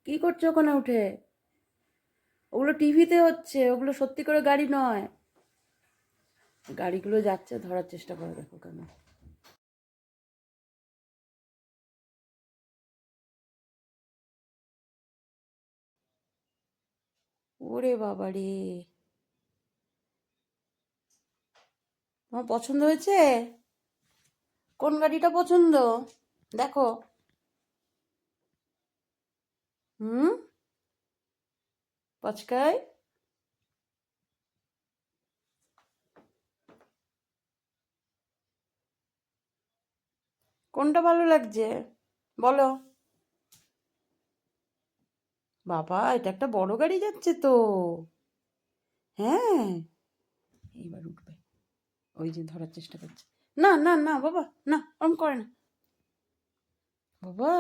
কি করছো ওখানে উঠে? ওগুলো টিভিতে হচ্ছে, ওগুলো সত্যি করে গাড়ি নয়। গাড়িগুলো যাচ্ছে, ধরার চেষ্টা করে দেখো কেন। ওরে বাবা রে! তোমার পছন্দ হয়েছে? কোন গাড়িটা পছন্দ? দেখো। হুম? পচকায়? কোনটা ভালো লাগছে বলো? বাবা, এটা একটা বড় গাড়ি যাচ্ছে তো। হ্যাঁ, এইবার উঠবে। ওই যে ধরার চেষ্টা করছে। না না না বাবা, না, ওরম করে না। বাবা,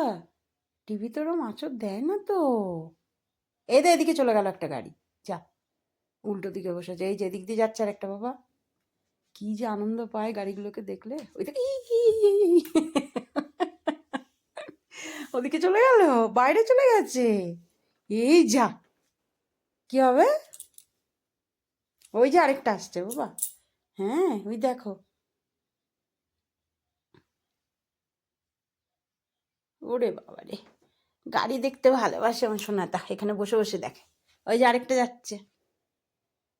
টিভিতে ওরম আঁচড় দেয় না তো। এদিকে চলে গেল একটা গাড়ি। যা, উল্টো দিকে বসেছে। এই যে এদিক দিয়ে যাচ্ছে আর একটা। বাবা, কি যে আনন্দ পায় গাড়িগুলোকে দেখলে। ওই দেখে ওদিকে চলে গেল, বাইরে চলে গেছে। এই যা, কি হবে? ওই যে আরেকটা আসছে বাবা। হ্যাঁ, ওই দেখো। ওরে বাবা রে! গাড়ি দেখতে ভালোবাসে আমার সোনাটা, এখানে বসে বসে দেখে। ওই যে আরেকটা যাচ্ছে।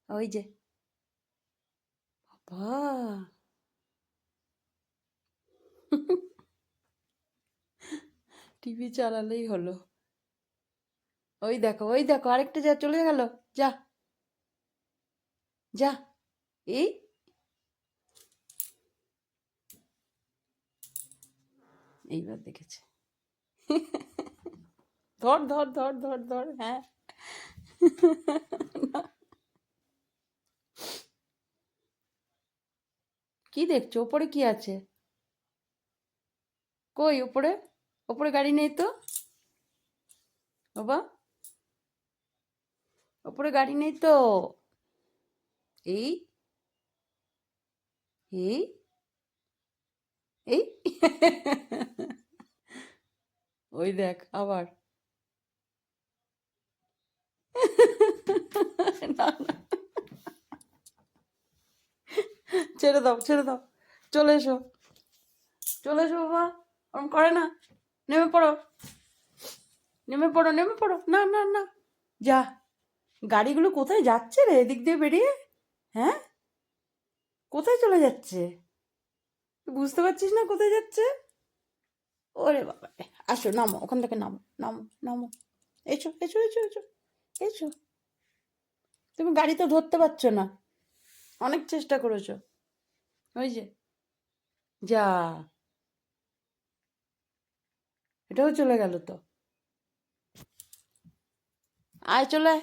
ওই যে। বাবা! টিভি চালালেই হলো। ওই দেখো, ওই দেখো, আরেকটা যা চলে গেল। যা, যা। এই, এইবার দেখেছে। ধর ধর ধর ধর ধর, হ্যাঁ। কি দেখছো? ওপরে কি আছে? কই ওপরে? ওপরে গাড়ি নেই তো বাবা। ওপরে গাড়ি নেই তো। এই, এই, এই। ওই দেখ আবার। না না, ছেড়ে দাও, ছেড়ে দাও। চলে এসো, চলে এসো বাবা। ওরম করে না। নেমে পড়ো, নেমে পড়ো, নেমে পড়ো। না না না। যা, গাড়িগুলো কোথায় যাচ্ছে রে এদিক দিয়ে বেরিয়ে? হ্যাঁ, কোথায় চলে যাচ্ছে? তুই বুঝতে পারছিস না কোথায় যাচ্ছে? ওরে বাবা রে! আসো, নামো ওখান থেকে, নামো নামো নামো। এসো এসো এসো এসো, এসো। তুমি গাড়ি তো ধরতে পারছো না, অনেক চেষ্টা করেছো। ওই যে, যা, এটাও চলে গেল তো। আয়, চলে আয়।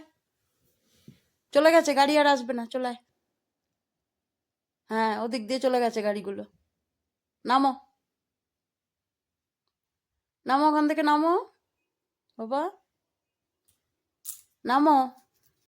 চলে গেছে গাড়ি, আর আসবে না, চলে আয়। হ্যাঁ, ওদিক দিয়ে চলে গেছে গাড়িগুলো। নামো, নামো ওখান থেকে, নামো বাবা, নামো।